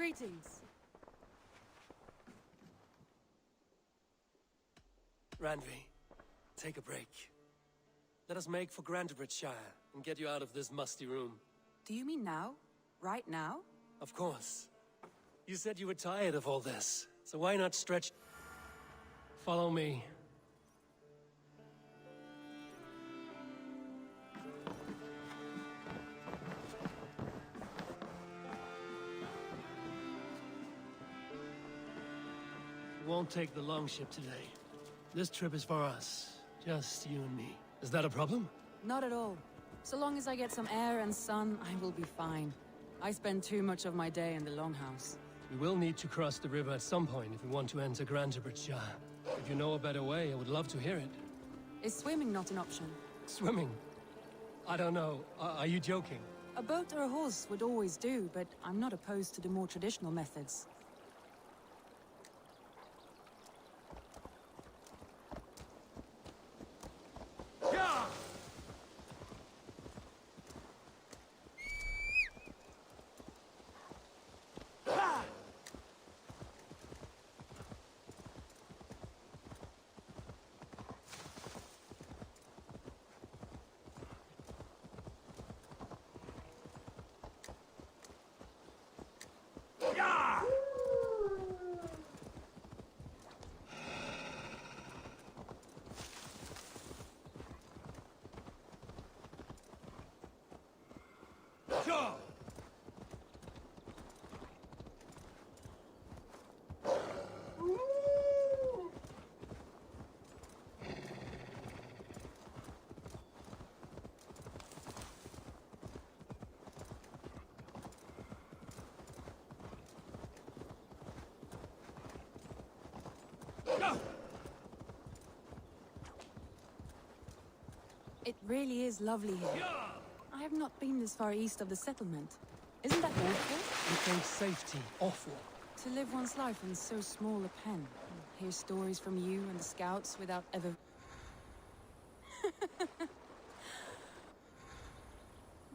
Greetings. Randvi, take a break. Let us make for Grantebridgeshire and get you out of this musty room. Do you mean now? Right now? Of course. You said you were tired of all this, so why not stretch... Follow me. We won't take the long ship today. This trip is for us. Just you and me. Is that a problem? Not at all. So long as I get some air and sun, I will be fine. I spend too much of my day in the Longhouse. We will need to cross the river at some point if we want to enter Grantebridgeshire. If you know a better way, I would love to hear it. Is swimming not an option? Swimming? I don't know. Are you joking? A boat or a horse would always do, but I'm not opposed to the more traditional methods. It really is lovely here. I have not been this far east of the settlement. Isn't that awful? You think safety awful? To live one's life in so small a pen. Hear stories from you and the scouts without ever...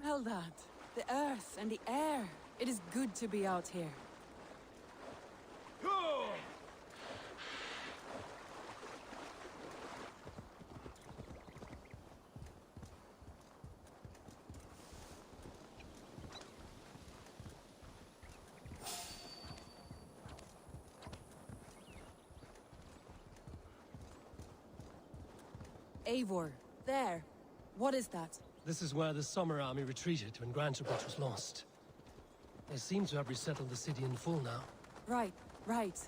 Well that. The earth and the air. It is good to be out here. Eivor, there. What is that? This is where the Summer Army retreated when Grantebridge was lost. They seem to have resettled the city in full now. Right, right.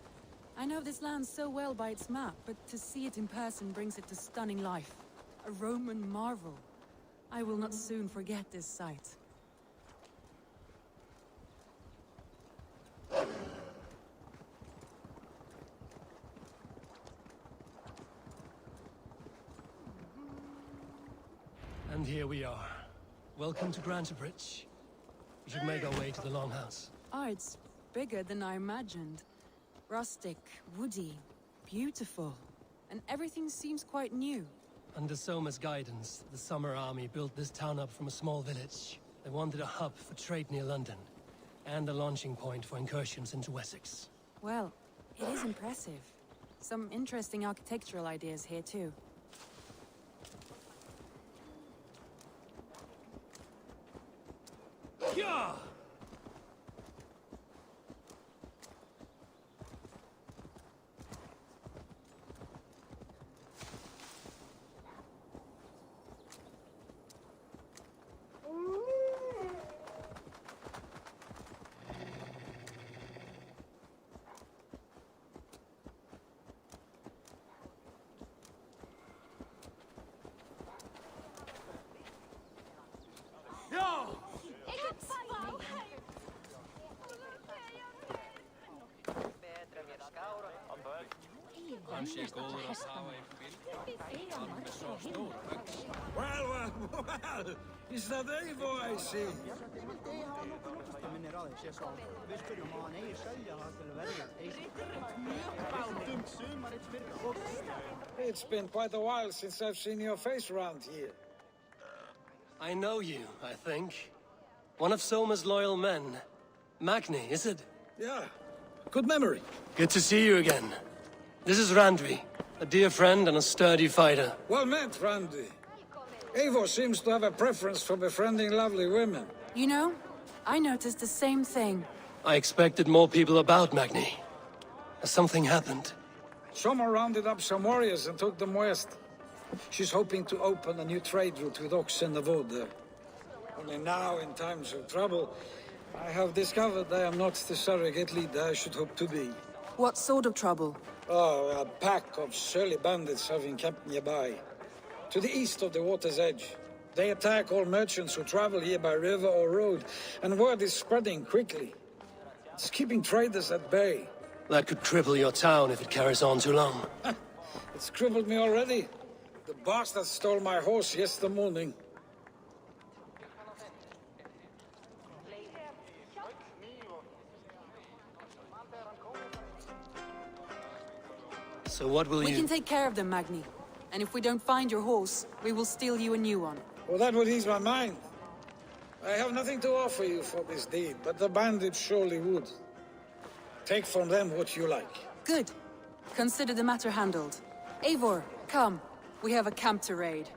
I know this land so well by its map, but to see it in person brings it to stunning life. A Roman marvel. I will not soon forget this sight. And here we are. Welcome to Grantebridge. We should make our way to the Longhouse. Ah, it's bigger than I imagined. Rustic, woody, beautiful. And everything seems quite new. Under Soma's guidance, the Summer Army built this town up from a small village. They wanted a hub for trade near London, and a launching point for incursions into Wessex. Well, it is impressive. Some interesting architectural ideas here too. Yeah! Well, is that Eivor I see? It's been quite a while since I've seen your face around here. I know you, I think. One of Soma's loyal men. Magni, is it? Yeah, good memory. Good to see you again. This is Randvi, a dear friend and a sturdy fighter. Well met, Randy. Eivor seems to have a preference for befriending lovely women. You know, I noticed the same thing. I expected more people about Magni. Has something happened? Someone rounded up some warriors and took them west. She's hoping to open a new trade route with Ox and the Wood. Only now, in times of trouble, I have discovered I am not the surrogate leader I should hope to be. What sort of trouble? Oh, a pack of surly bandits have encamped nearby. To the east of the water's edge. They attack all merchants who travel here by river or road, and word is spreading quickly. It's keeping traders at bay. That could cripple your town if it carries on too long. It's crippled me already. The bastard stole my horse yesterday morning. So what will We you... can take care of them, Magni. And if we don't find your horse, we will steal you a new one. Well, that would ease my mind. I have nothing to offer you for this deed, but the bandits surely would. Take from them what you like. Good. Consider the matter handled. Eivor, come. We have a camp to raid.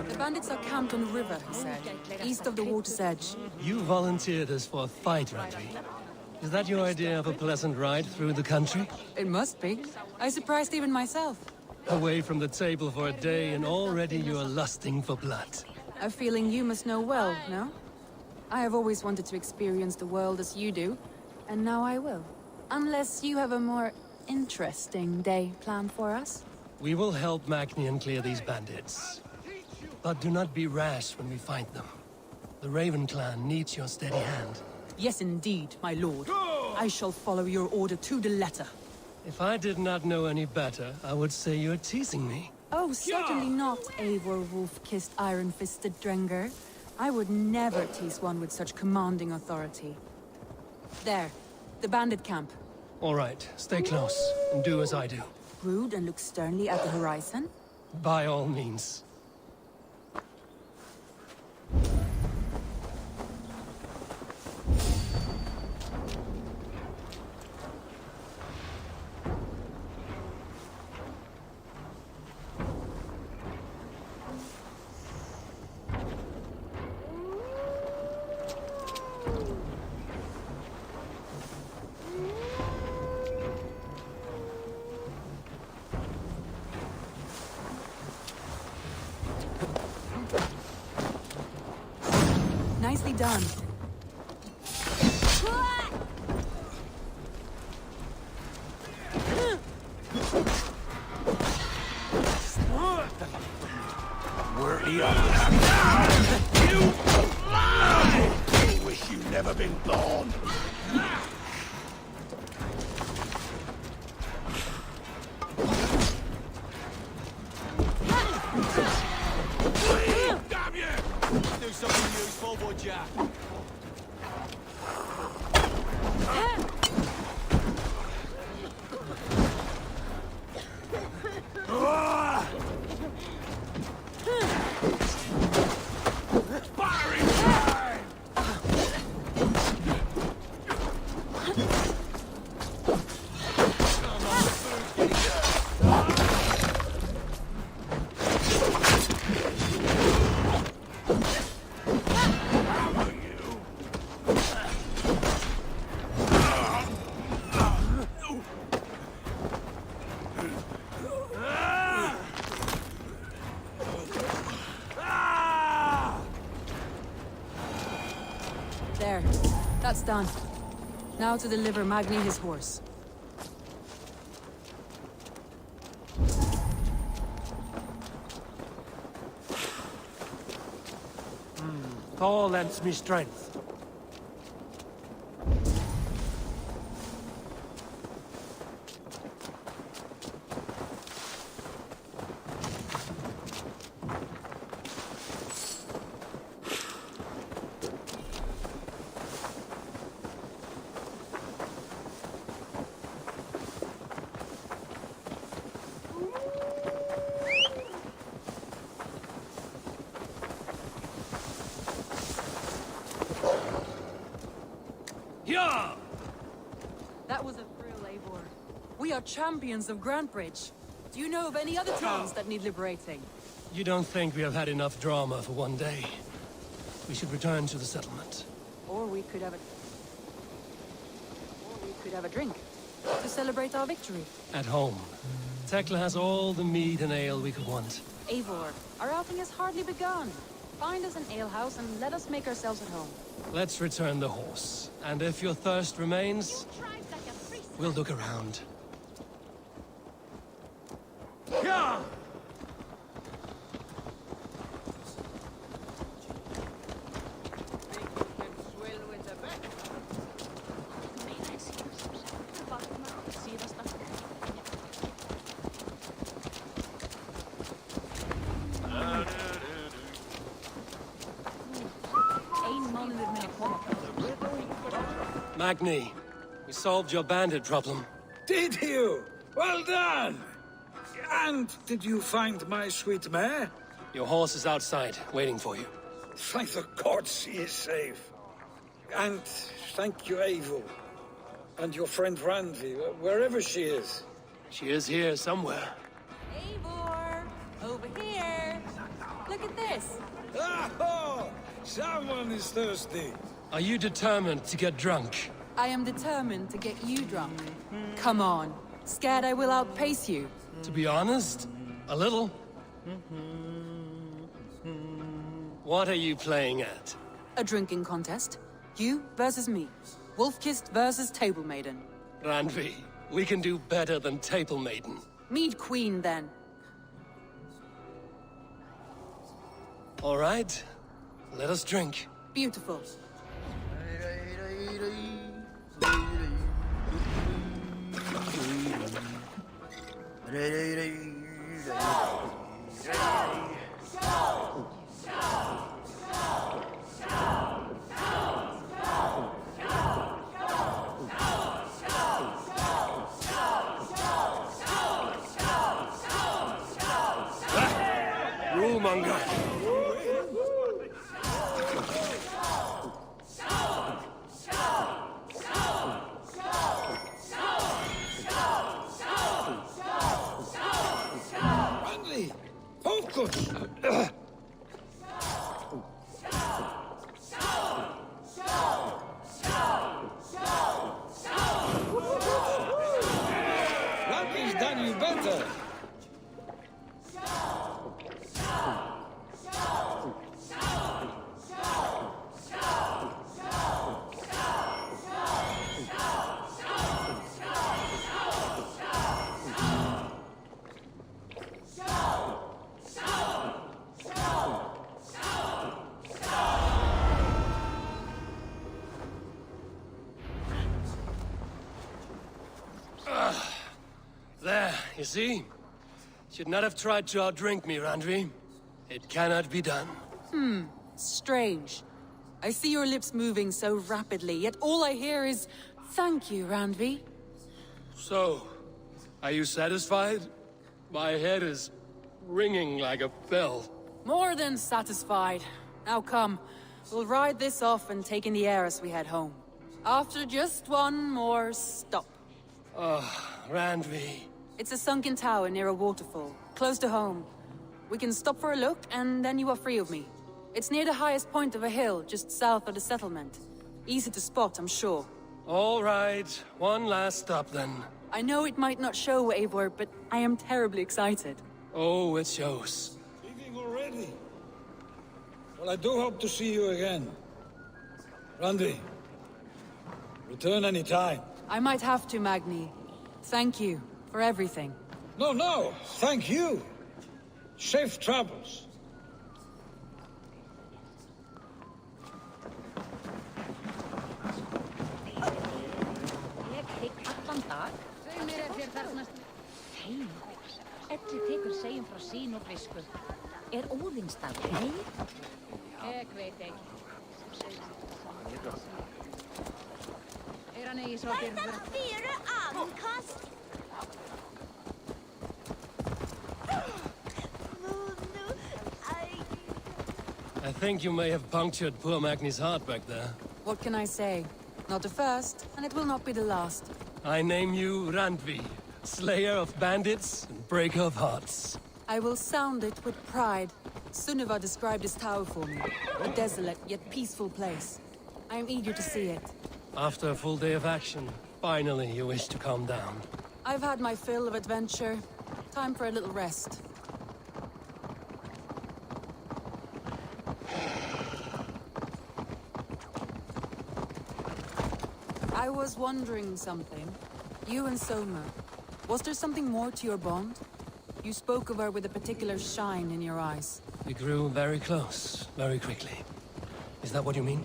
The bandits are camped on the river, he said, east of the water's edge. You volunteered us for a fight, Randvi. Is that your idea of a pleasant ride through the country? It must be. I surprised even myself. Away from the table for a day and already you are lusting for blood. A feeling you must know well, no? I have always wanted to experience the world as you do, and now I will. Unless you have a more interesting day planned for us? We will help Magnian clear these bandits. But do not be rash when we find them. The Raven clan needs your steady hand. Yes, indeed, my lord. I shall follow your order to the letter. If I did not know any better, I would say you're teasing me. Oh, certainly not, Eivor wolf-kissed iron-fisted Drenger. I would never tease one with such commanding authority. There, the bandit camp. All right, stay close, and do as I do. Brood and look sternly at the horizon? By all means. Nicely done. Where the others? You lie! I wish you'd never been born. Damn you! Do something useful, would ya? There. That's done. Now to deliver Magni his horse. Thor lends me strength. are champions of Grantbridge. Do you know of any other towns that need liberating? You don't think we have had enough drama for one day? We should return to the settlement. Or we could have a drink to celebrate our victory. At home. Tekla has all the mead and ale we could want. Eivor, our outing has hardly begun. Find us an alehouse and let us make ourselves at home. Let's return the horse. And if your thirst remains, we'll look around. Yeah! Magni, we solved your bandit problem. Did you? Well done! And did you find my sweet mare? Your horse is outside, waiting for you. Thank the gods she is safe. And thank you, Eivor. And your friend Randvi, wherever she is. She is here somewhere. Eivor! Over here! Look at this! Oh! Someone is thirsty. Are you determined to get drunk? I am determined to get you drunk. Come on. Scared I will outpace you? To be honest, a little. What are you playing at? A drinking contest. You versus me. Wolf-Kissed versus Table Maiden. Randvi, we can do better than Table Maiden. Mead Queen, then. All right, let us drink. Beautiful. Rule-monger. Randvi! Focus! Randvi's done you better. There, you see? Should not have tried to outdrink me, Randvi. It cannot be done. Strange. I see your lips moving so rapidly, yet all I hear is, "Thank you, Randvi." So, are you satisfied? My head is ringing like a bell. More than satisfied. Now come, we'll ride this off and take in the air as we head home. After just one more stop. Randvi. It's a sunken tower near a waterfall, close to home. We can stop for a look, and then you are free of me. It's near the highest point of a hill, just south of the settlement. Easy to spot, I'm sure. All right, one last stop then. I know it might not show, Eivor, but I am terribly excited. Oh, it shows. Leaving already? Well, I do hope to see you again. Randvi, return any time. I might have to, Magni. Thank you for everything. No, thank you. Safe travels. Ég tek allan dag. Þau mér þér þarnast heim. Elli tekur segjum frá sín og grisku. Óðinsdagur, nei? Ég veit ekki. Hann eigi svo fyrir fyrir? Fyra ankast. I think you may have punctured poor Magni's heart back there. What can I say? Not the first, and it will not be the last. I name you Randvi, Slayer of bandits and breaker of hearts. I will sound it with pride. Sunniva described this tower for me. A desolate yet peaceful place. I am eager to see it. After a full day of action, finally you wish to calm down. I've had my fill of adventure. Time for a little rest. I was wondering something. You and Soma. Was there something more to your bond? You spoke of her with a particular shine in your eyes. We grew very close, very quickly. Is that what you mean?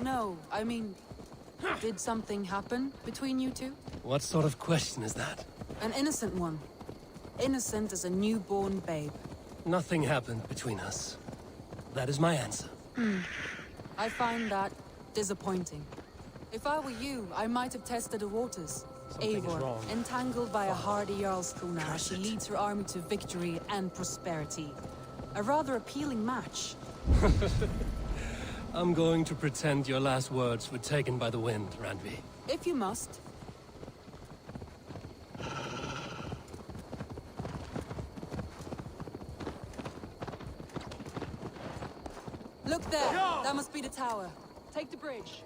No, I mean... Did something happen between you two? What sort of question is that? An innocent one. Innocent as a newborn babe. Nothing happened between us. That is my answer. I find that disappointing. If I were you, I might have tested the waters. Something is Eivor, wrong. entangled by a hardy Jarlskona as she leads her army to victory and prosperity. A rather appealing match. I'm going to pretend your last words were taken by the wind, Randvi. If you must. Look there! That must be the tower. Take the bridge.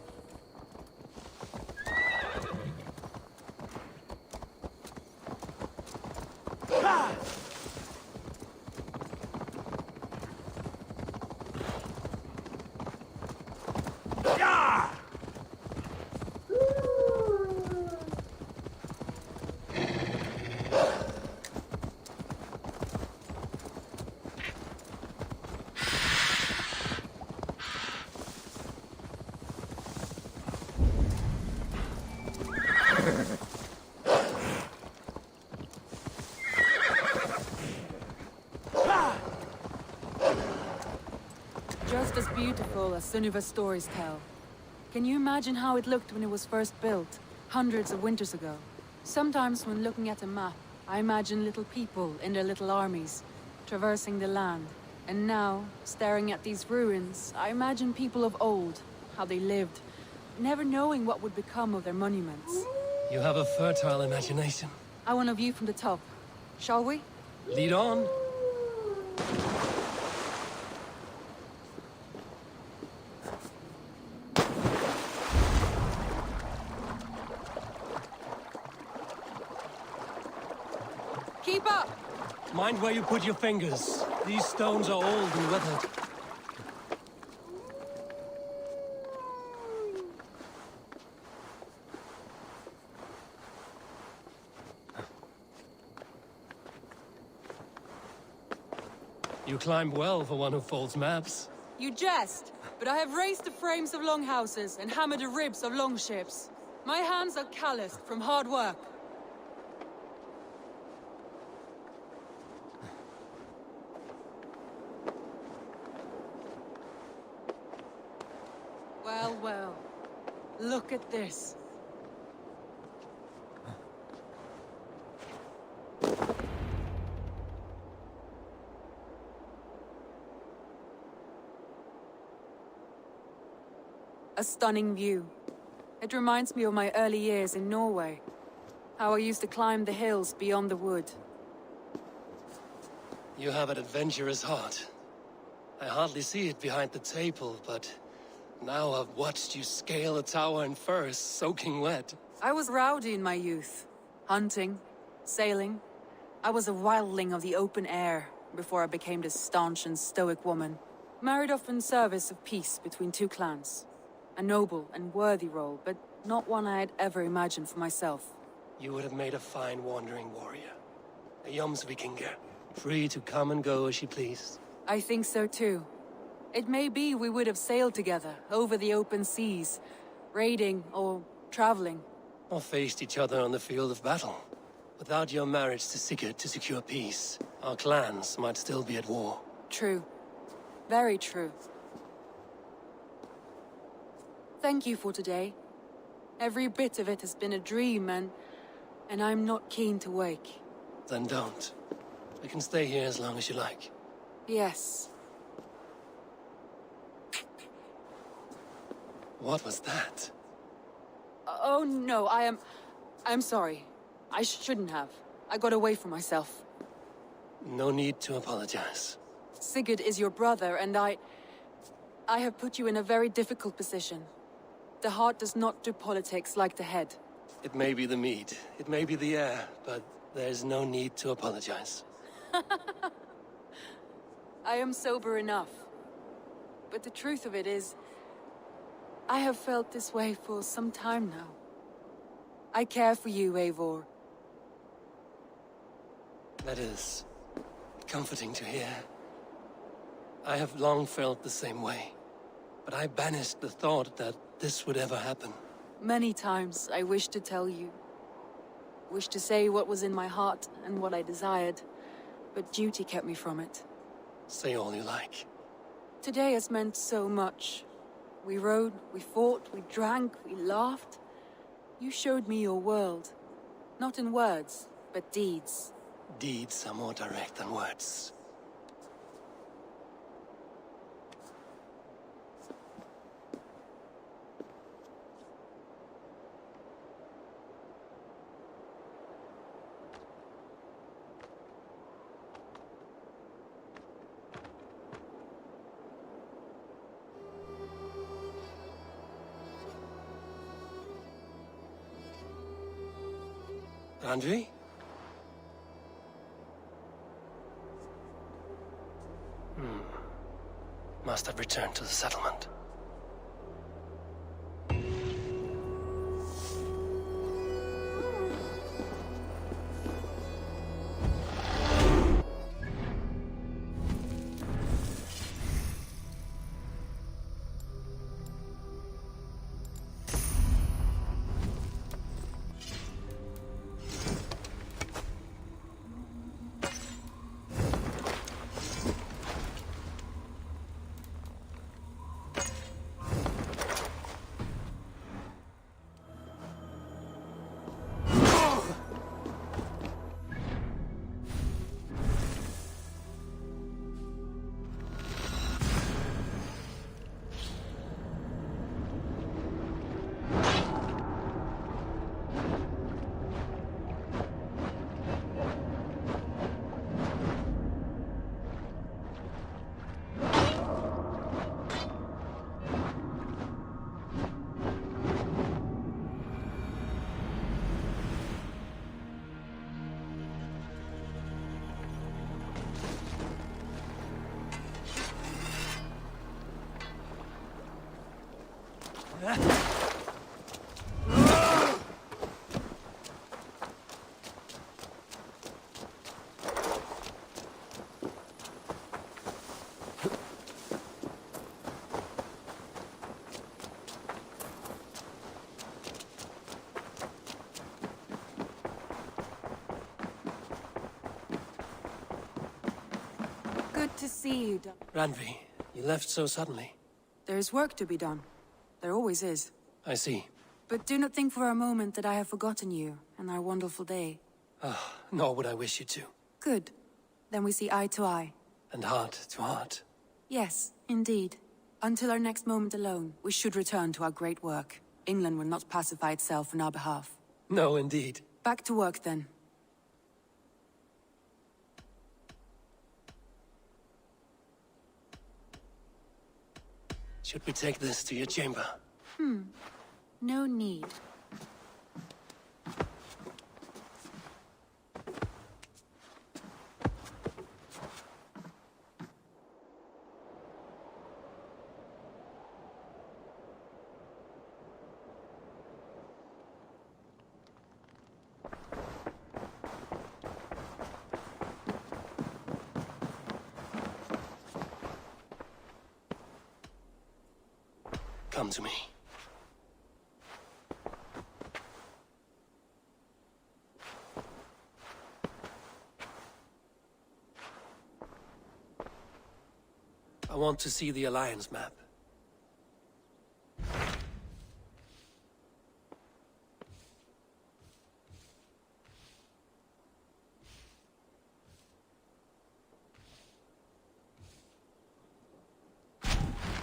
Just as beautiful as Sunniva's stories tell. Can you imagine how it looked when it was first built, hundreds of winters ago? Sometimes when looking at a map, I imagine little people in their little armies, traversing the land. And now, staring at these ruins, I imagine people of old, how they lived, never knowing what would become of their monuments. You have a fertile imagination. I want a view from the top. Shall we? Lead on. Keep up! Mind where you put your fingers. These stones are old and weathered. You climb well for one who folds maps. You jest, but I have raised the frames of longhouses and hammered the ribs of longships. My hands are calloused from hard work. Well, well. Look at this. A stunning view. It reminds me of my early years in Norway. How I used to climb the hills beyond the wood. You have an adventurous heart. I hardly see it behind the table, but now I've watched you scale a tower in furs, soaking wet. I was rowdy in my youth. Hunting, sailing. I was a wildling of the open air before I became this staunch and stoic woman. Married off in service of peace between two clans. A noble and worthy role, but not one I had ever imagined for myself. You would have made a fine wandering warrior. A Jomsvikinger, free to come and go as she pleased. I think so too. It may be we would have sailed together over the open seas, raiding or traveling. Or faced each other on the field of battle. Without your marriage to Sigurd to secure peace, our clans might still be at war. True. Very true. Thank you for today. Every bit of it has been a dream, and I'm not keen to wake. Then don't. We can stay here as long as you like. Yes. What was that? Oh no, I'm sorry. I shouldn't have. I got away from myself. No need to apologize. Sigurd is your brother, and I have put you in a very difficult position. The heart does not do politics like the head. It may be the meat, it may be the air, but there's no need to apologize. I am sober enough. But the truth of it is, I have felt this way for some time now. I care for you, Eivor. That is comforting to hear. I have long felt the same way, but I banished the thought that this would ever happen. Many times I wished to tell you. Wished to say what was in my heart and what I desired, but duty kept me from it. Say all you like. Today has meant so much. We rode, we fought, we drank, we laughed. You showed me your world. Not in words, but deeds. Deeds are more direct than words. Andrei? Must have returned to the settlement. Good to see you, Randvi, you left so suddenly. There is work to be done. There always is. I see. But do not think for a moment that I have forgotten you and our wonderful day. Nor would I wish you to. Good. Then we see eye to eye. And heart to heart. Yes, indeed. Until our next moment alone, we should return to our great work. England will not pacify itself on our behalf. No, indeed. Back to work, then. Should we take this to your chamber? No need. Come to me. I want to see the Alliance map.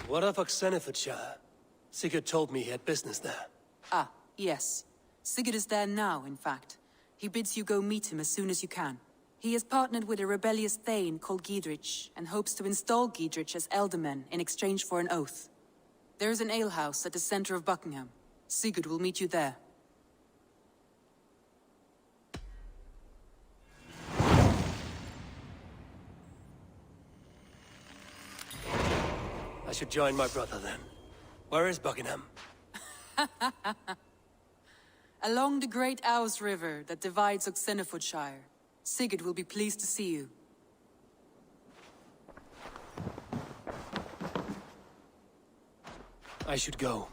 What of Oxenfordshire? Sigurd told me he had business there. Ah, Yes. Sigurd is there now, in fact. He bids you go meet him as soon as you can. He has partnered with a rebellious thane called Giedrich, and hopes to install Giedrich as Elderman in exchange for an oath. There is an alehouse at the center of Buckingham. Sigurd will meet you there. I should join my brother then. Where is Buckingham? Along the great Ouse River that divides Oxenfordshire. Sigurd will be pleased to see you. I should go.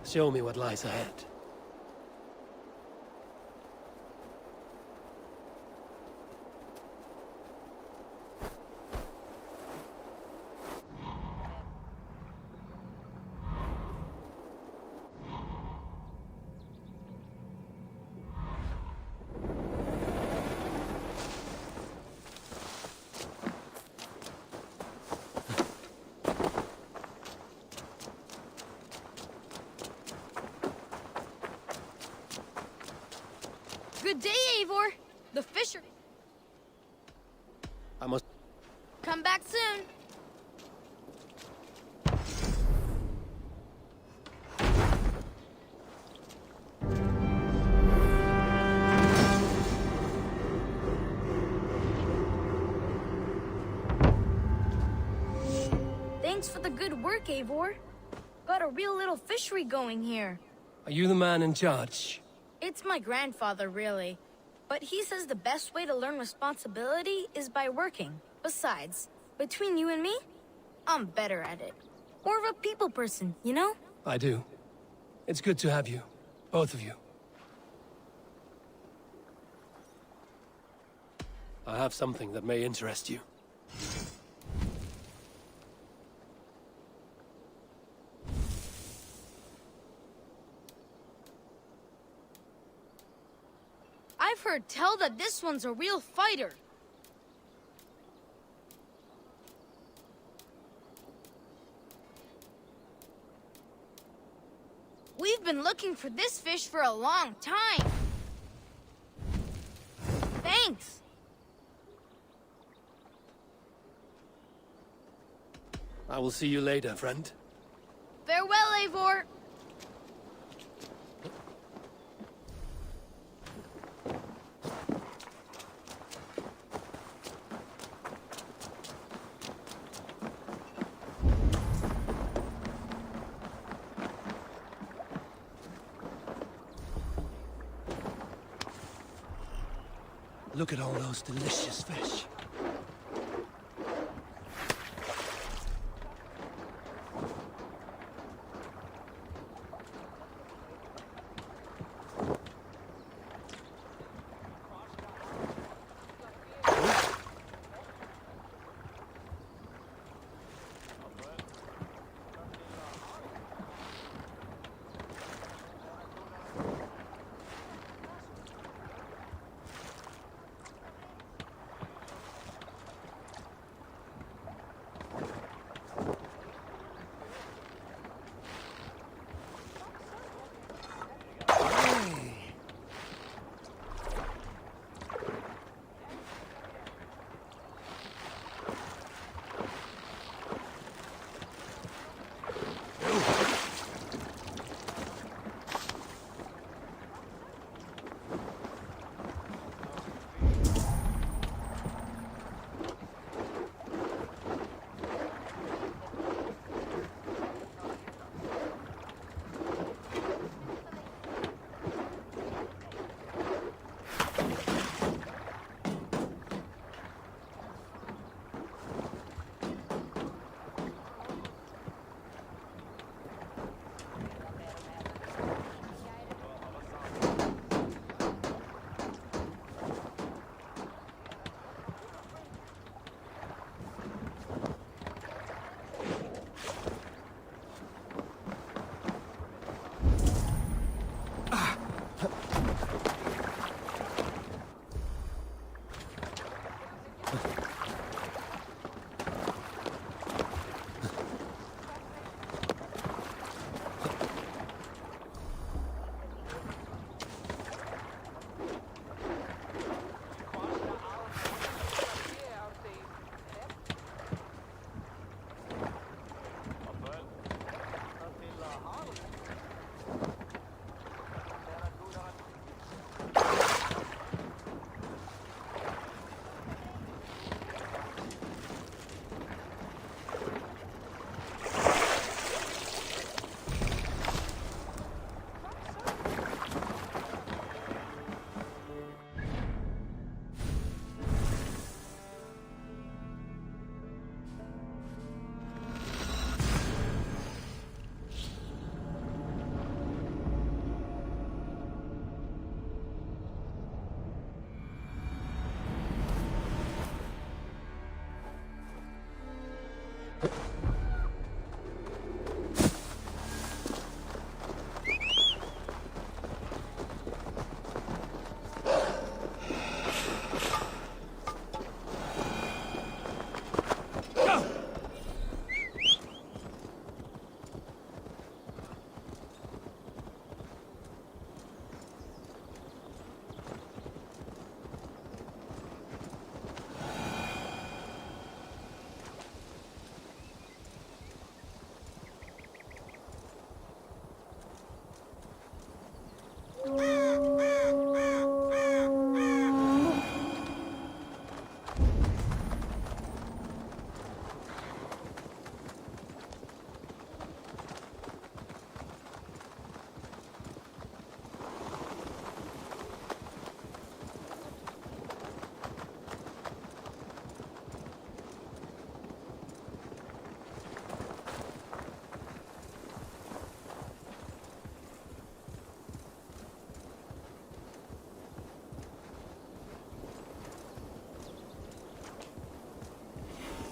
Show me what lies ahead. Good day, Eivor. The fisher. I must... Come back soon. Thanks for the good work, Eivor. Got a real little fishery going here. Are you the man in charge? It's my grandfather, really. But he says the best way to learn responsibility is by working. Besides, between you and me, I'm better at it. More of a people person, you know? I do. It's good to have you. Both of you. I have something that may interest you. I've heard tell that this one's a real fighter. We've been looking for this fish for a long time. Thanks. I will see you later, friend. Farewell, Eivor. Look at all those delicious fish.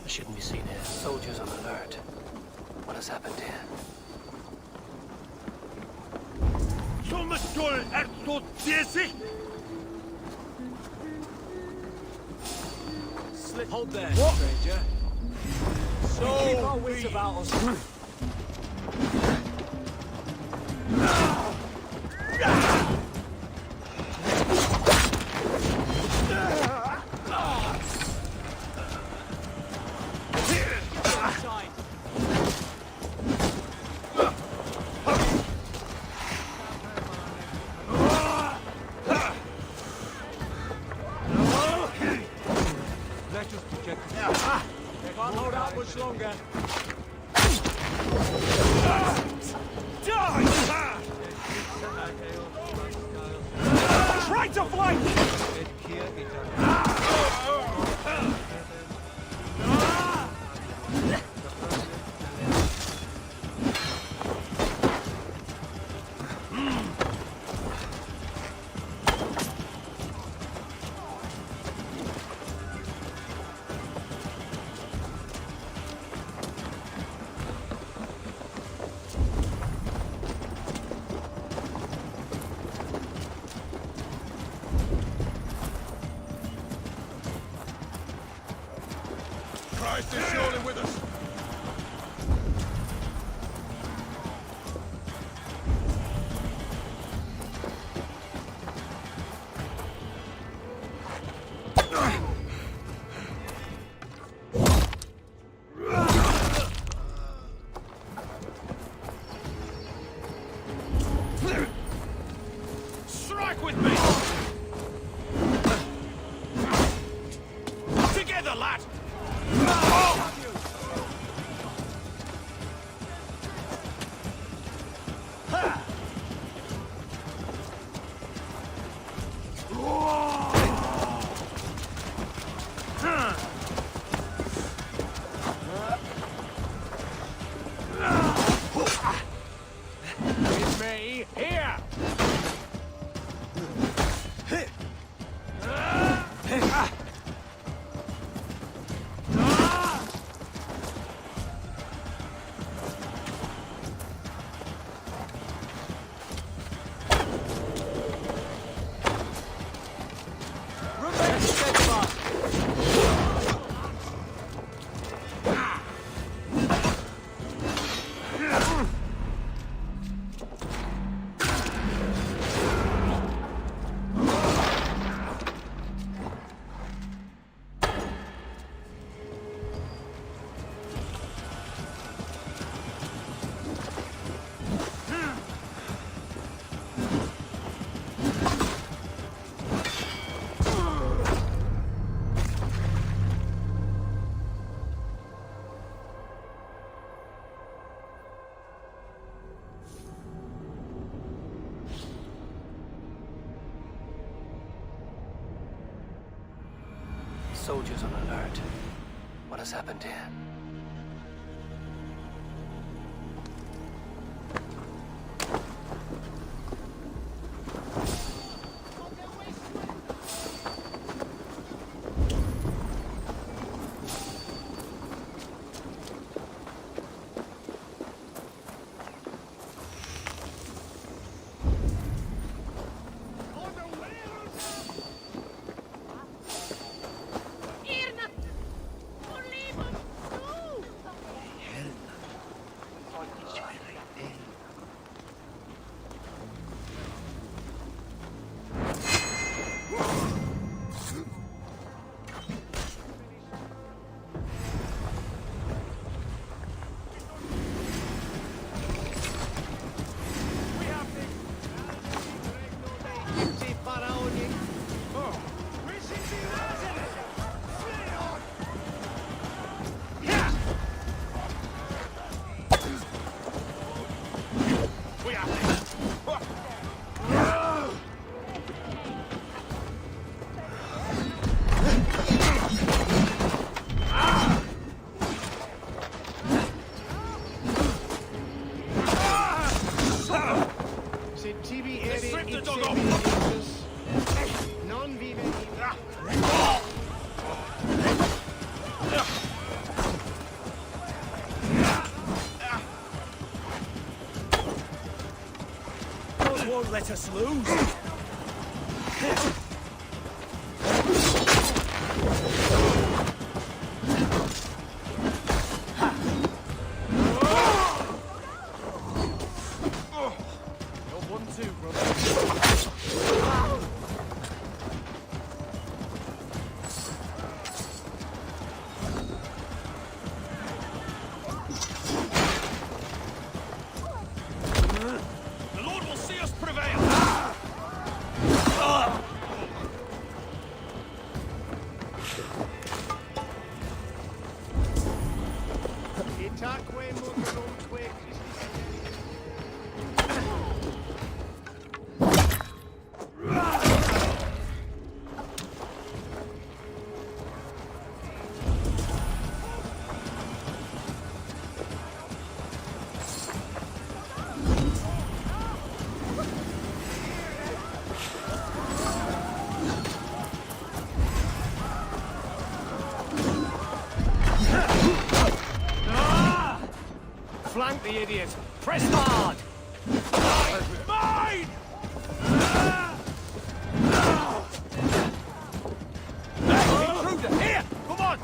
I shouldn't be seen here. Soldiers on alert. What has happened here? Hold there, stranger. So keep our wits about us. Can't hold out much longer. Try to fight! Christ is surely with us. Strike with me! Together, lad! With me here! Remain steadfast! Soldiers on alert. What has happened here? Non vive God won't let us lose. The Lord will see us prevail! Itaque mundumque Flank the idiot! Press hard! Mine! Intruder! Here! Come on!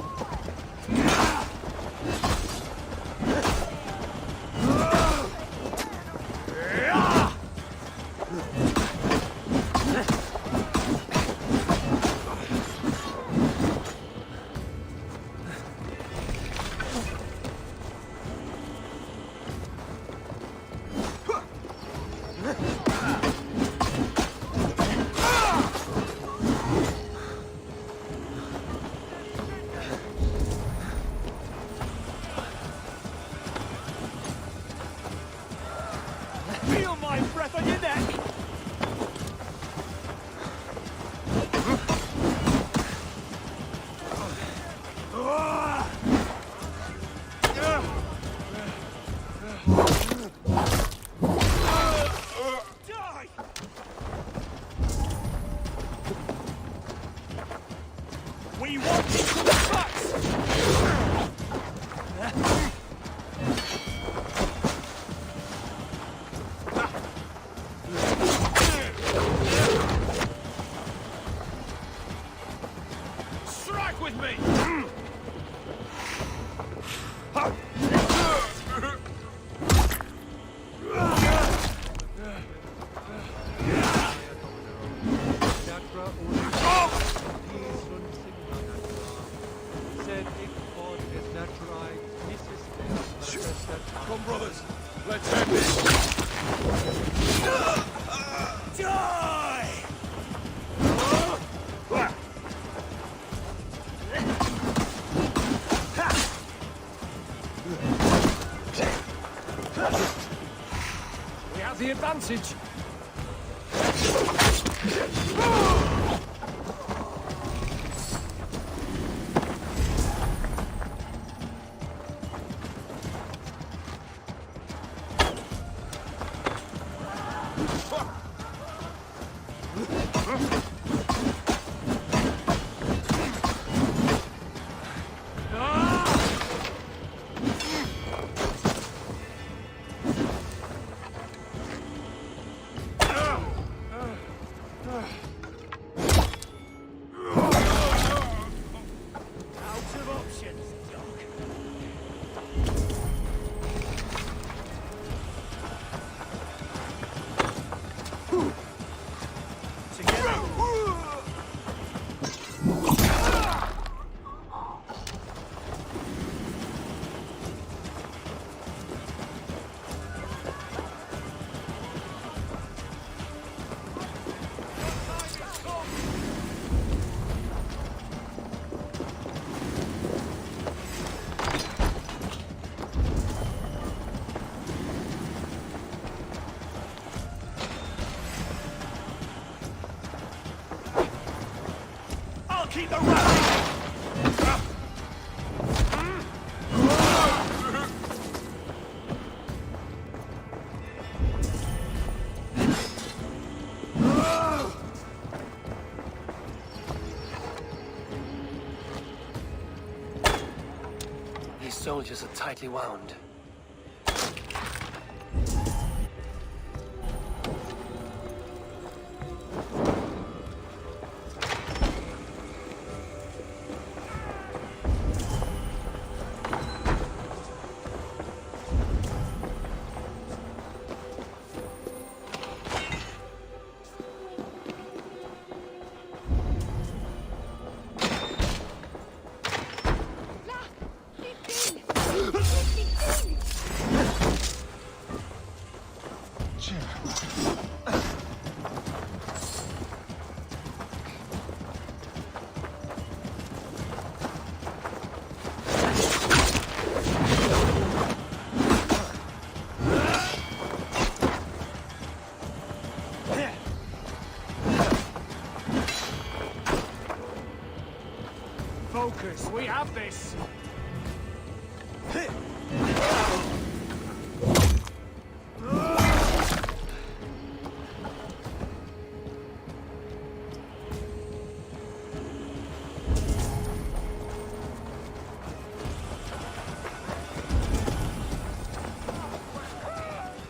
Feel my breath on your neck! Die! We want equal facts. Strike with me! Come, brothers, let's end this! Die! We have the advantage! Out of options, Doc. Together. I'll keep the rally! soldiers are tightly wound. Focus, we have this!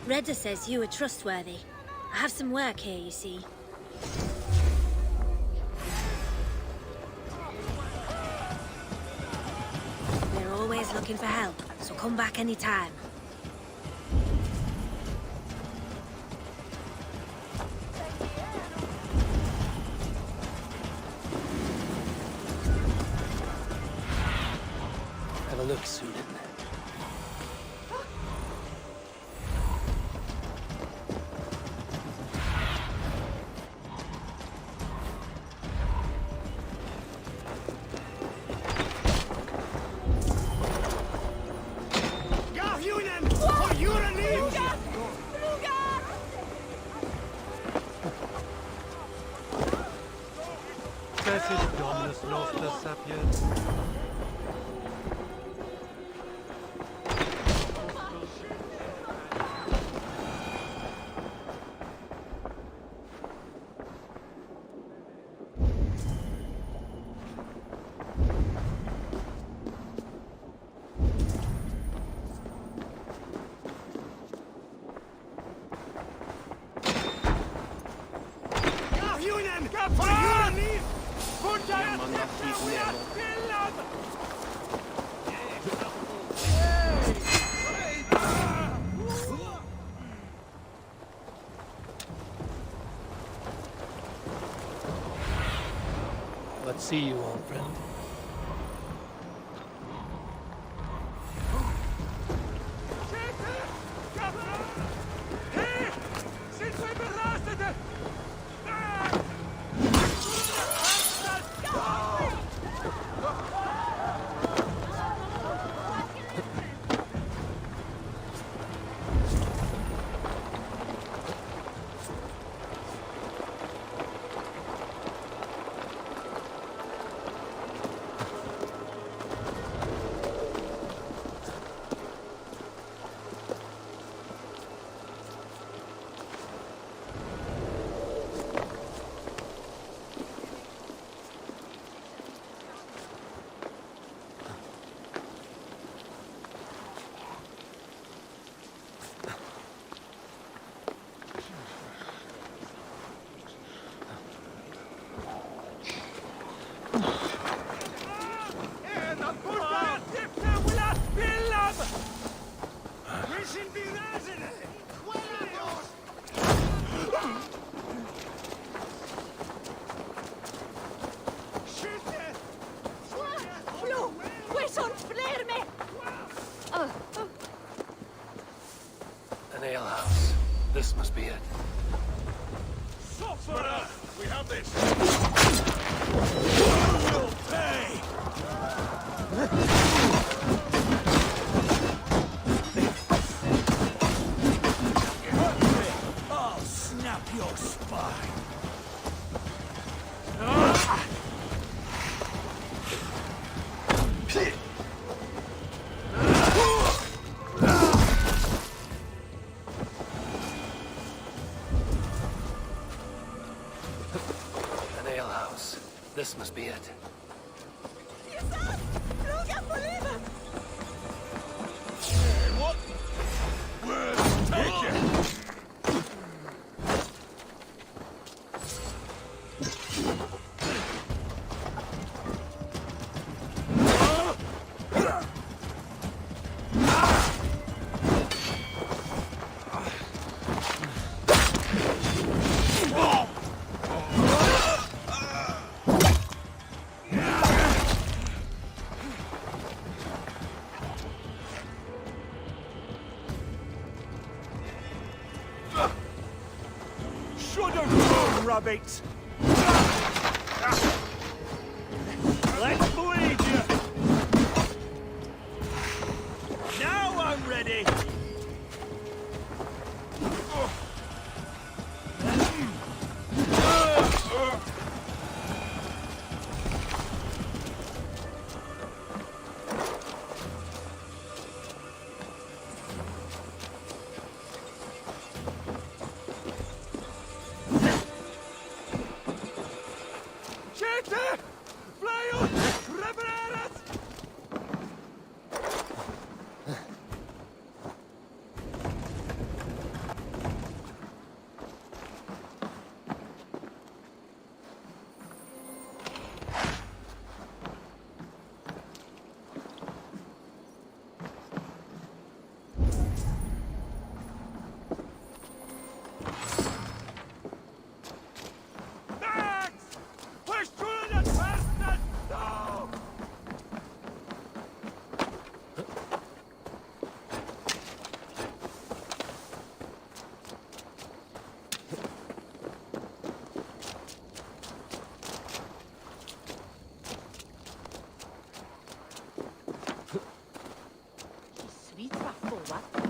Reda says you are trustworthy. I have some work here, you see. They're always looking for help, so come back anytime. Have a look, Sunan. Blessed Dominus Noster Sapiens. Let's see you, old friend. An alehouse. This must be it. Sopra! We have this! You'll pay! I'll snap your spine! An alehouse. This must be it. Shudder from rabbit! Let's bleed you! Now I'm ready!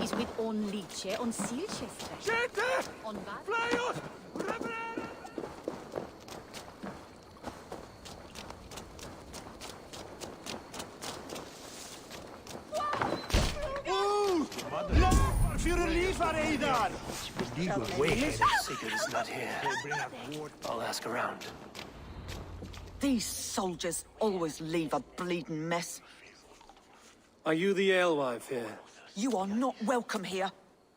Is with on Liche on Silchester. Shete! On what? Fly out! För reliefar Eidar! Sigurd is not here. I'll ask around. These soldiers always leave a bleeding mess. Are you the alewife here? You are not welcome here.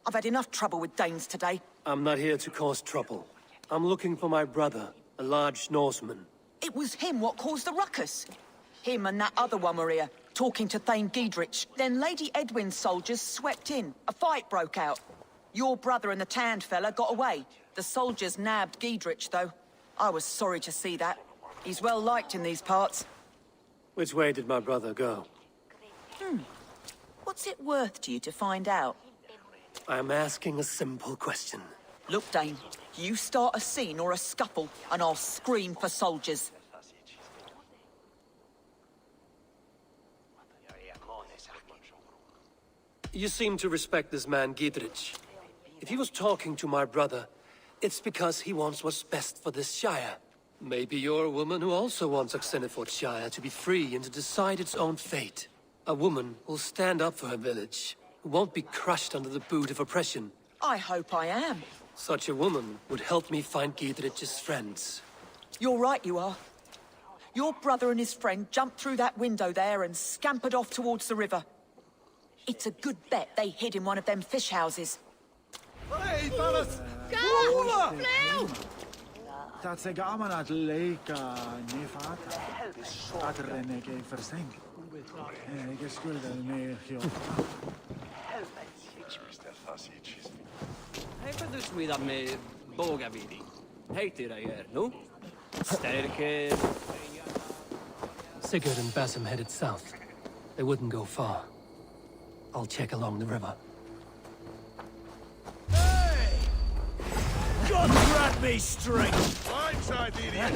I've had enough trouble with Danes today. I'm not here to cause trouble. I'm looking for my brother, a large Norseman. It was him what caused the ruckus. Him and that other one were here, talking to Thane Giedrich. Then Lady Edwin's soldiers swept in. A fight broke out. Your brother and the tanned fella got away. The soldiers nabbed Giedrich, though. I was sorry to see that. He's well liked in these parts. Which way did my brother go? What's it worth to you to find out? I'm asking a simple question. Look, Dane, you start a scene or a scuffle, and I'll scream for soldiers. You seem to respect this man, Giedrich. If he was talking to my brother, it's because he wants what's best for this Shire. Maybe you're a woman who also wants Oxeniford Shire to be free and to decide its own fate. A woman who'll stand up for her village, who won't be crushed under the boot of oppression. I hope I am. Such a woman would help me find Giedrich's friends. You're right, you are. Your brother and his friend jumped through that window there and scampered off towards the river. It's a good bet they hid in one of them fish houses. Hey, fellas! Go! No! That's a gaman at Lake Nefata. At Renege Verseng. Hej du smida med bågaviding. Hej till dig här nu. Stärke. Sigurd and Basim headed south. They wouldn't go far. I'll check along the river. Hey! God grant me strength! Blindside, idiot!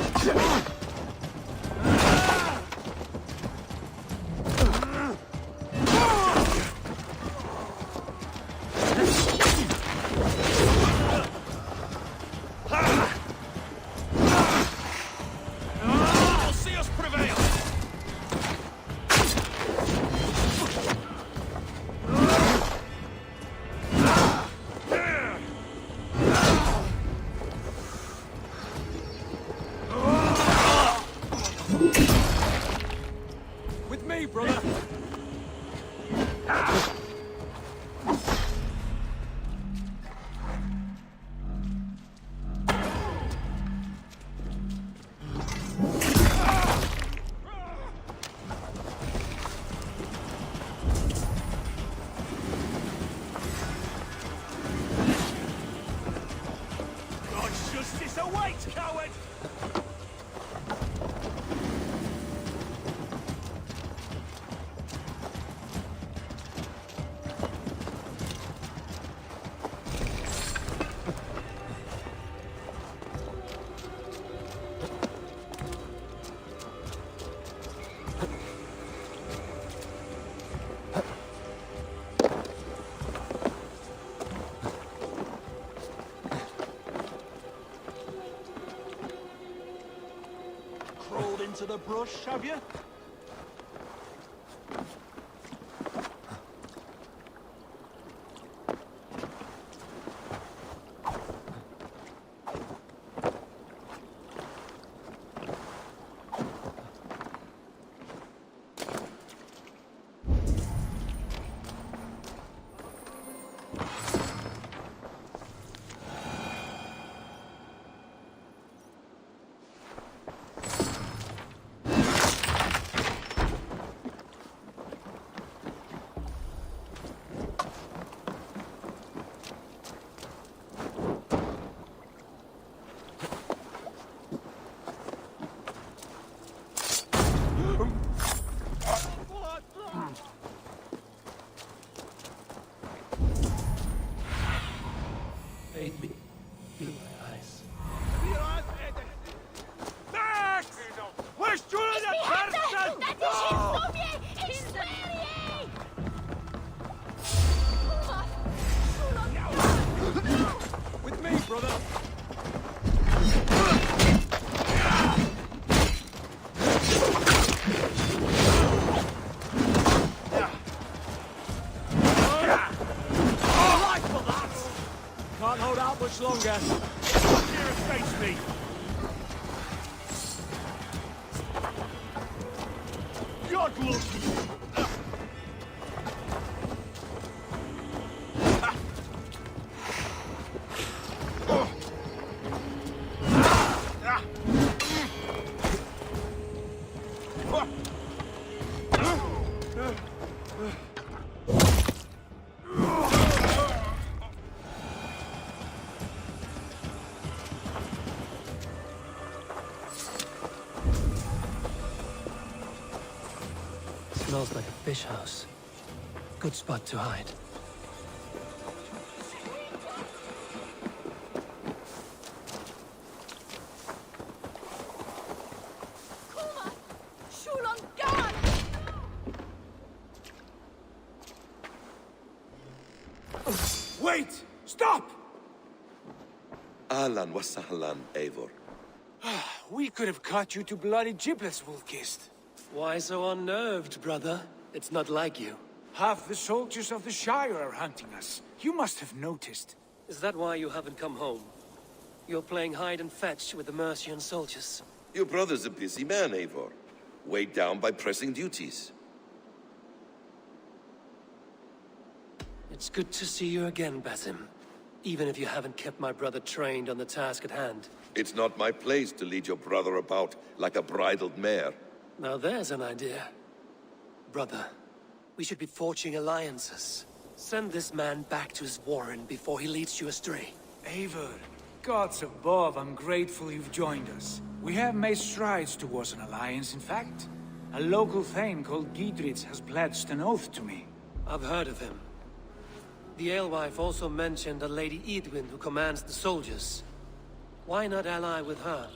to the brush, have you? Longer. Here face me. God look. Smells like a fish house. Good spot to hide. Wait! Stop! Ahlan wa sahlan, Eivor. We could have cut you to bloody giblets, Wolf-Kissed. Why so unnerved, brother? It's not like you. Half the soldiers of the Shire are hunting us. You must have noticed. Is that why you haven't come home? You're playing hide and fetch with the Mercian soldiers. Your brother's a busy man, Eivor. Weighed down by pressing duties. It's good to see you again, Basim. Even if you haven't kept my brother trained on the task at hand. It's not my place to lead your brother about like a bridled mare. Now there's an idea. Brother, we should be forging alliances. Send this man back to his warren before he leads you astray. Eivor, gods above, I'm grateful you've joined us. We have made strides towards an alliance, in fact. A local thane called Giedrich has pledged an oath to me. I've heard of him. The alewife also mentioned a Lady Edwin who commands the soldiers. Why not ally with her?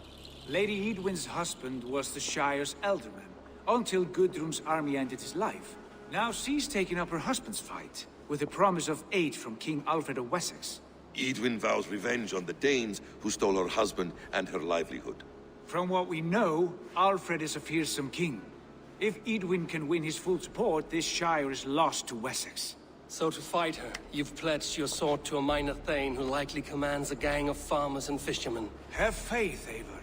Lady Edwin's husband was the Shire's elderman, until Gudrun's army ended his life. Now she's taken up her husband's fight, with the promise of aid from King Alfred of Wessex. Edwin vows revenge on the Danes who stole her husband and her livelihood. From what we know, Alfred is a fearsome king. If Edwin can win his full support, this Shire is lost to Wessex. So to fight her, you've pledged your sword to a minor thane who likely commands a gang of farmers and fishermen. Have faith, Eivor.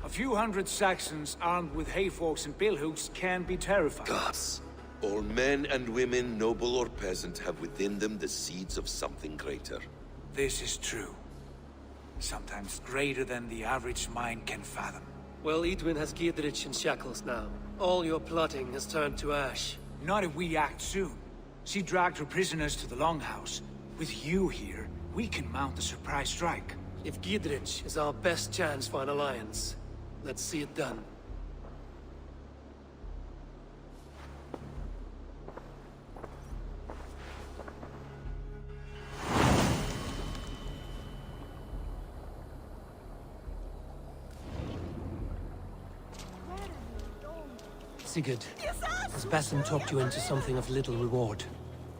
A few hundred Saxons armed with hayforks and billhooks can be terrifying. Gods. All men and women, noble or peasant, have within them the seeds of something greater. This is true. Sometimes greater than the average mind can fathom. Well, Edwin has Giedrich in shackles now. All your plotting has turned to ash. Not if we act soon. She dragged her prisoners to the Longhouse. With you here, we can mount a surprise strike. If Giedrich is our best chance for an alliance, let's see it done. Sigurd, has Basim talked you into something of little reward?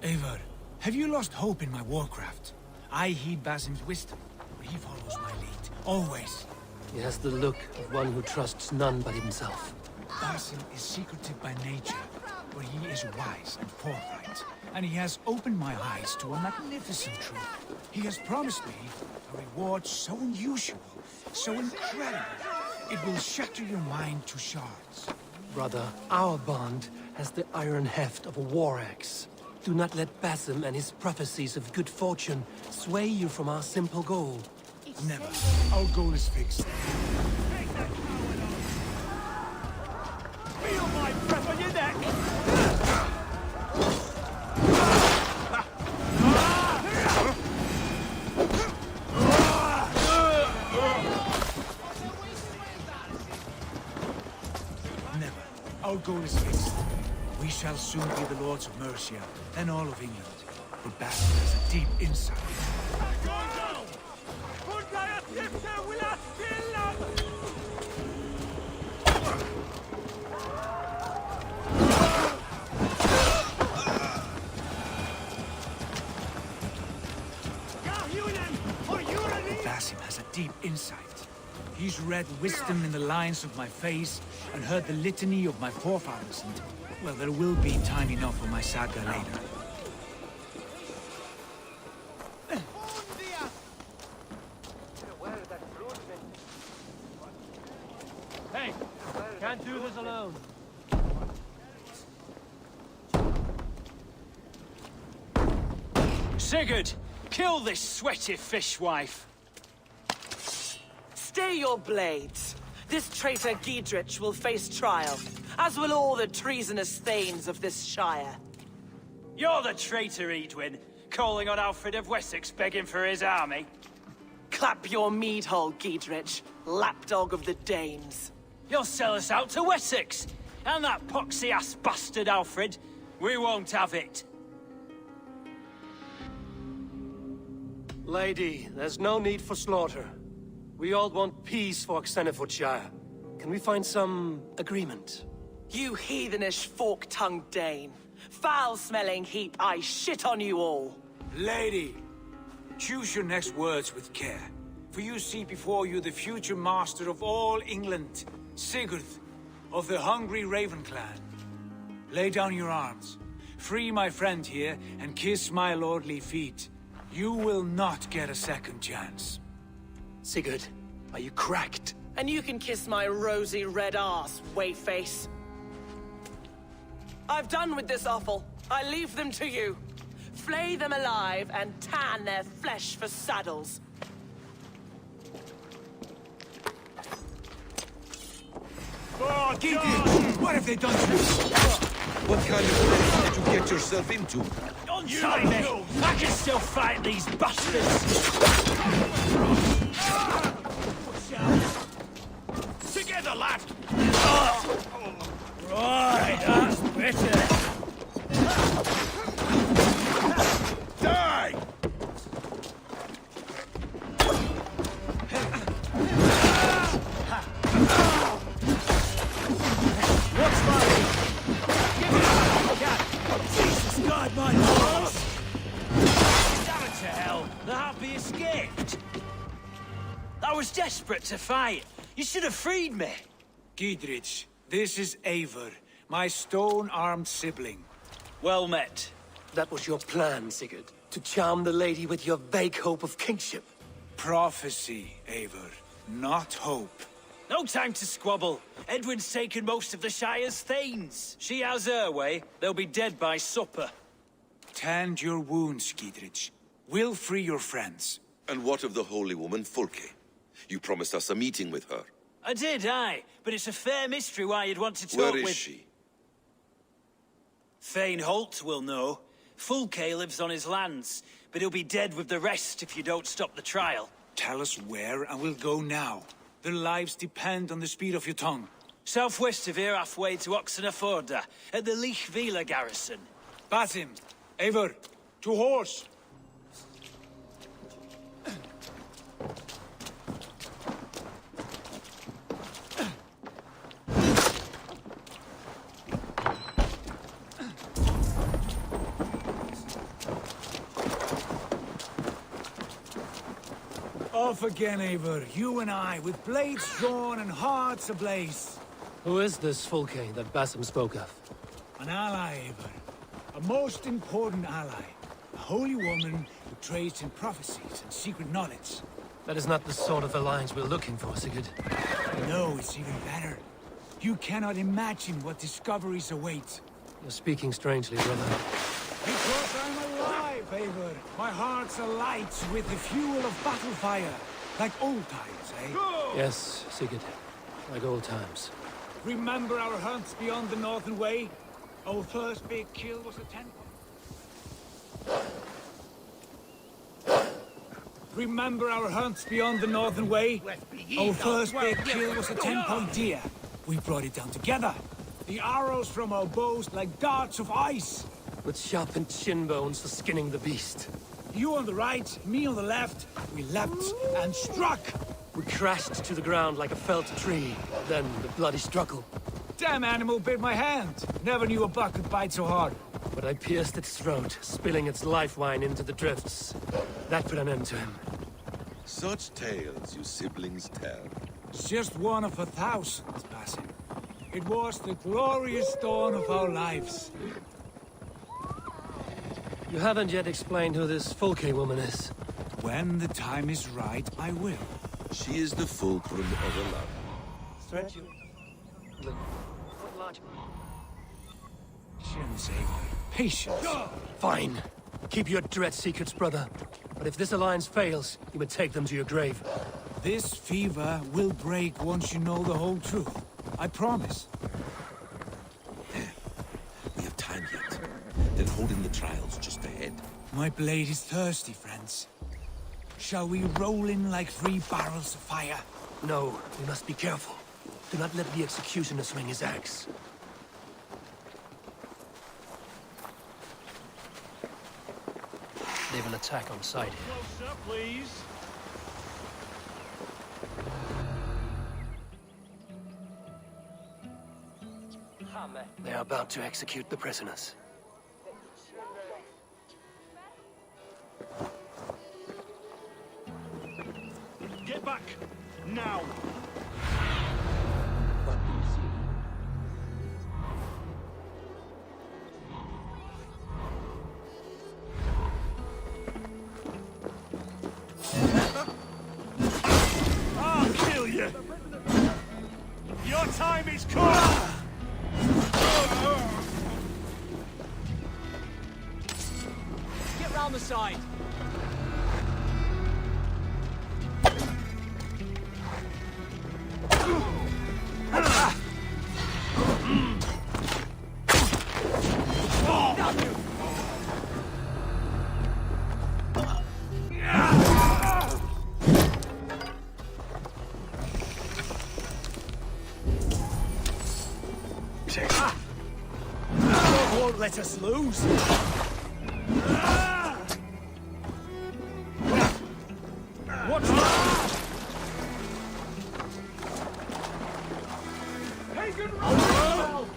Eivor, have you lost hope in my warcraft? I heed Basim's wisdom, but he follows my lead, always. He has the look of one who trusts none but himself. Basim is secretive by nature, but he is wise and forthright. And he has opened my eyes to a magnificent truth. He has promised me a reward so unusual, so incredible, it will shatter your mind to shards. Brother, our bond has the iron heft of a war axe. Do not let Basim and his prophecies of good fortune sway you from our simple goal. Never. Our goal is fixed. Feel my breath on your neck! Never. Our goal is fixed. We shall soon be the lords of Mercia, then all of England. But Basim has a deep insight. Basim has a deep insight. He's read wisdom in the lines of my face and heard the litany of my forefathers, and, well, there will be time enough for my saga later. Hey, can't do this alone. Sigurd, kill this sweaty fishwife. Stay your blades. This traitor Giedrich will face trial, as will all the treasonous thanes of this shire. You're the traitor, Edwin, calling on Alfred of Wessex begging for his army. Clap your mead hole, Giedrich, lapdog of the Danes. You'll sell us out to Wessex, and that poxy-ass bastard Alfred. We won't have it. Lady, there's no need for slaughter. We all want peace for Xenofordshire. Can we find some agreement? You heathenish fork-tongued Dane. Foul-smelling heap, I shit on you all. Lady, choose your next words with care, for you see before you the future master of all England, Sigurd, of the hungry Raven clan. Lay down your arms, free my friend here, and kiss my lordly feet. You will not get a second chance. Sigurd, are you cracked? And you can kiss my rosy red ass, wayface. I've done with this offal. I leave them to you. Flay them alive and tan their flesh for saddles. Oh, Gideon, what have they done to us? What kind of place did you get yourself into? Untie me! I can still fight these bastards! Together, lad! Right, that's better. Die! What's my lead? Give me a cat! Jesus God, my horse! Damn it to hell! The happy escaped! I was desperate to fight. You should have freed me. Giedrich, this is Eivor, my stone-armed sibling. Well met. That was your plan, Sigurd. To charm the lady with your vague hope of kingship. Prophecy, Eivor, not hope. No time to squabble. Edwin's taken most of the Shire's thanes. She has her way. They'll be dead by supper. Tend your wounds, Giedrich. We'll free your friends. And what of the holy woman, Fulke? You promised us a meeting with her. I did, aye. But it's a fair mystery why you'd want to talk with... Where is she? Thane Holt will know. Fulke lives on his lands, but he'll be dead with the rest if you don't stop the trial. Tell us where, and we'll go now. Their lives depend on the speed of your tongue. Southwest of here, halfway to Oxenaforda, at the Lichvila garrison. Basim, Eivor, to horse! Off again, Eivor. You and I, with blades drawn and hearts ablaze. Who is this Fulke that Basim spoke of? An ally, Eivor. A most important ally. A holy woman who trades in prophecies and secret knowledge. That is not the sort of alliance we're looking for, Sigurd. No, it's even better. You cannot imagine what discoveries await. You're speaking strangely, brother. Because I'm alive, Eivor. My heart's alight with the fuel of battle fire. Like old times, eh? Yes, Sigurd. Like old times. Remember our hunts beyond the Northern Way? Our first big kill was a 10-point. Remember our hunts beyond the Northern Way? Our first big kill was a 10-point deer. We brought it down together. The arrows from our bows like darts of ice. With sharpened shin bones for skinning the beast. You on the right, me on the left. We leapt and struck. We crashed to the ground like a felled tree. Then the bloody struggle. Damn animal bit my hand. Never knew a buck could bite so hard. But I pierced its throat, spilling its life wine into the drifts. That put an end to him. Such tales you siblings tell. It's just one of 1,000, Basim. It was the glorious dawn of our lives. You haven't yet explained who this Fulke woman is. When the time is right, I will. She is the fulcrum of a love. Stretch you. What large? Patience, Eivor. Patience. Fine. Keep your dread secrets, brother. But if this alliance fails, you may take them to your grave. This fever will break once you know the whole truth. I promise. We have time yet. They're holding the trials just ahead. My blade is thirsty, friends. Shall we roll in like 3 barrels of fire? No, we must be careful. Do not let the executioner swing his axe. They've an attack on sight here. Closer, please. They are about to execute the prisoners. Get back! Now! I'll kill you! Your time is come! Get round the side. Won't let us lose. Watch out! Pagan roll!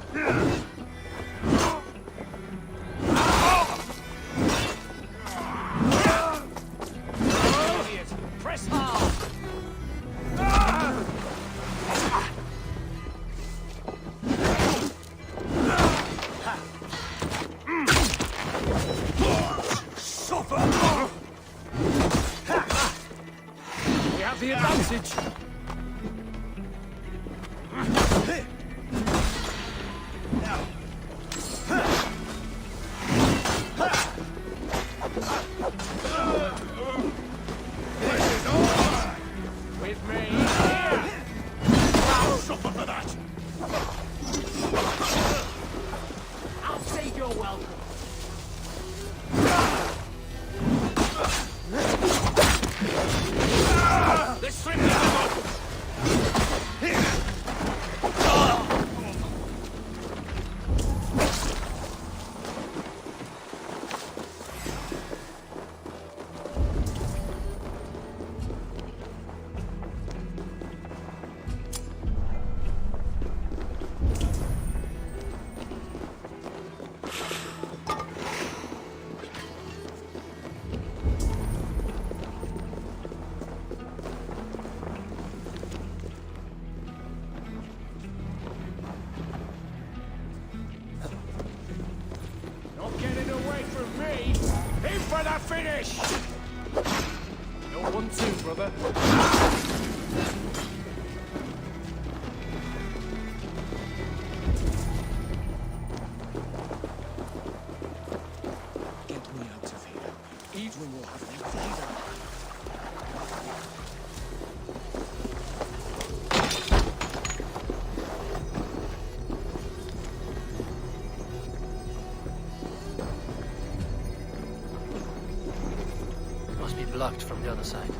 Press hard! We have the advantage. With me! Suffer for that! I'll save your welcome. Let's strip them up! fish! No 1-2, brother. Get me out of here. Edwin will have them later. Must be blocked from the other side.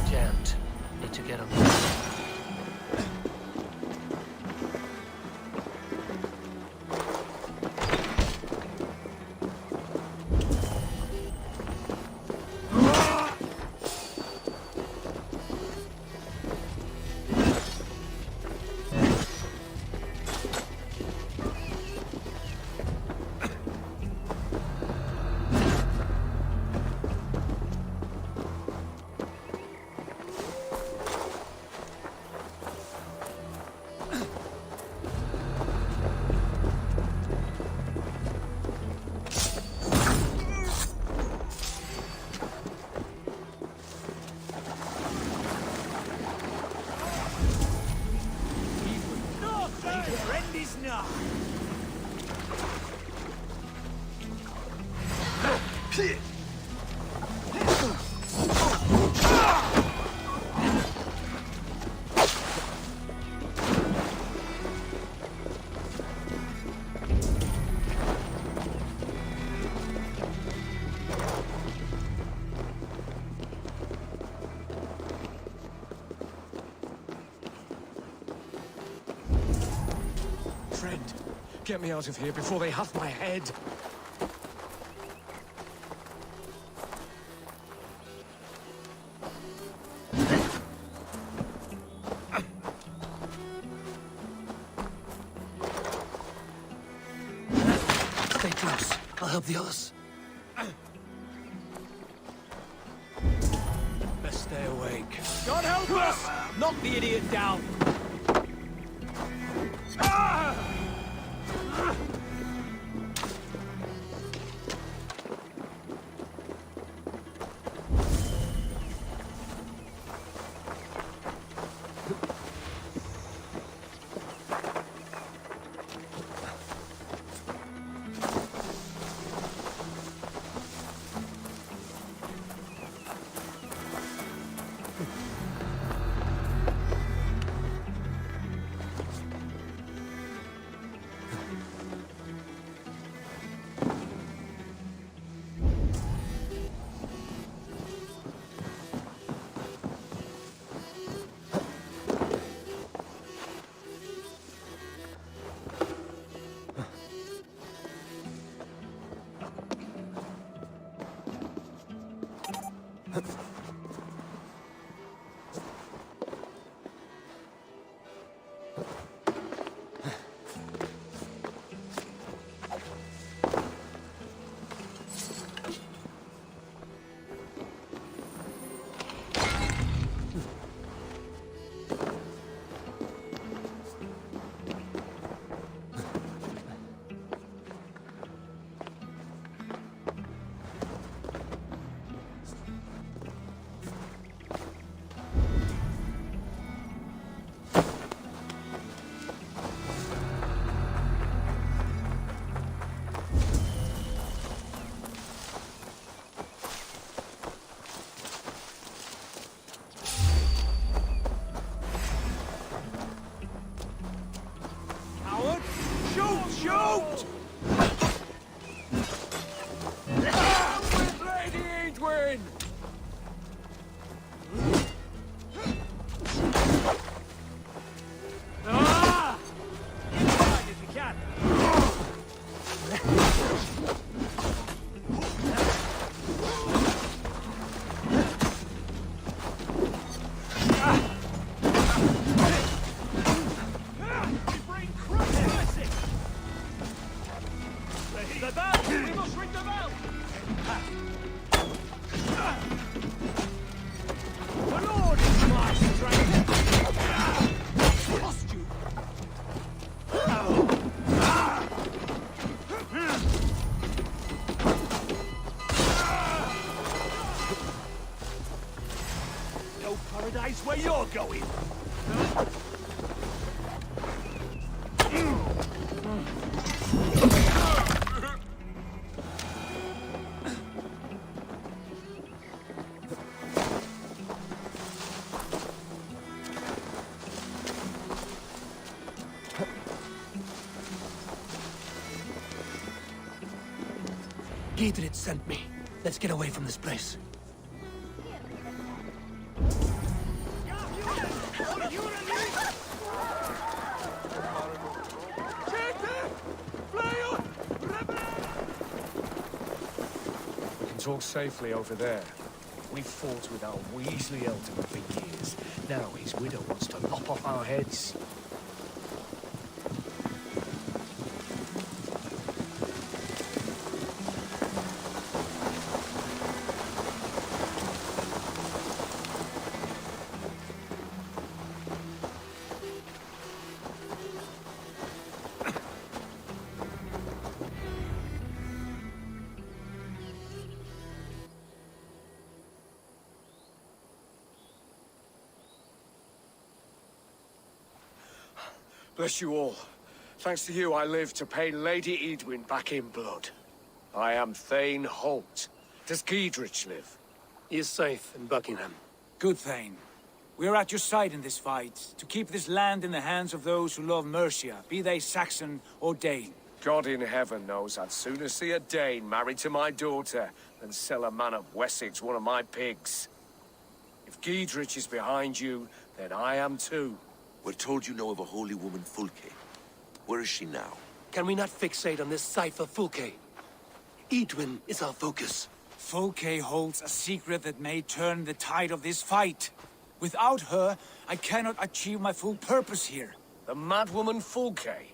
Jammed. Need to get on the... Friend is not. Friend, get me out of here before they have my head. Stay close. I'll help the others. Best stay awake. God help us! Knock the idiot down. Giedrich sent me. Let's get away from this place. We can talk safely over there. We've fought with our Weasley elder for years. Now his widow wants to lop off our heads. Bless you all. Thanks to you, I live to pay Lady Edwin back in blood. I am Thane Holt. Does Giedrich live? He is safe in Buckingham. Good, Thane. We are at your side in this fight, to keep this land in the hands of those who love Mercia, be they Saxon or Dane. God in heaven knows I'd sooner see a Dane married to my daughter than sell a man of Wessex one of my pigs. If Giedrich is behind you, then I am too. We're told you know of a holy woman, Fulke. Where is she now? Can we not fixate on this cipher, Fulke? Edwin is our focus. Fulke holds a secret that may turn the tide of this fight. Without her, I cannot achieve my full purpose here. The madwoman Fulke?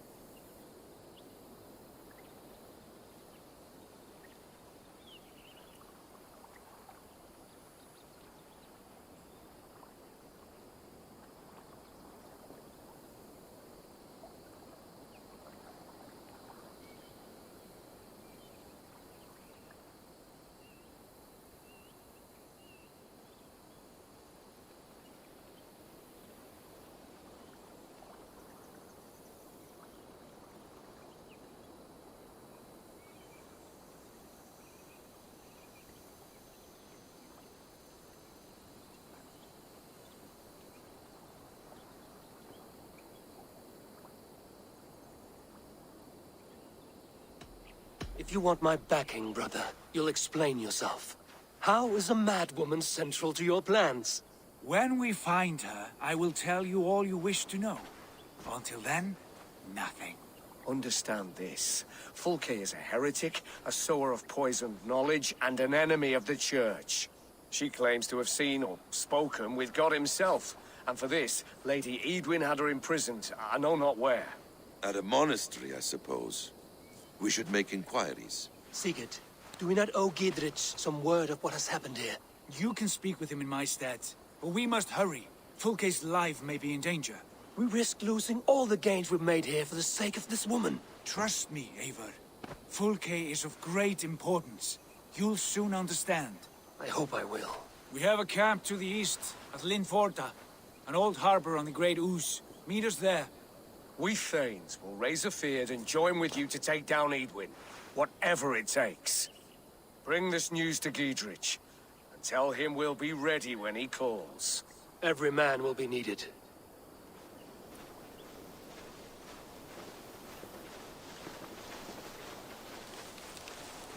If you want my backing, brother, you'll explain yourself. How is a madwoman central to your plans? When we find her, I will tell you all you wish to know. Until then, nothing. Understand this. Fulke is a heretic, a sower of poisoned knowledge, and an enemy of the Church. She claims to have seen or spoken with God himself. And for this, Lady Edwin had her imprisoned, I know not where. At a monastery, I suppose. We should make inquiries. Sigurd, do we not owe Giedrich some word of what has happened here? You can speak with him in my stead, but we must hurry. Fulke's life may be in danger. We risk losing all the gains we've made here for the sake of this woman. Trust me, Eivor. Fulke is of great importance. You'll soon understand. I hope I will. We have a camp to the east, at Linforta. An old harbor on the Great Ouse. Meet us there. We Thanes will raise a feard and join with you to take down Edwin. Whatever it takes. Bring this news to Giedrich. And tell him we'll be ready when he calls. Every man will be needed.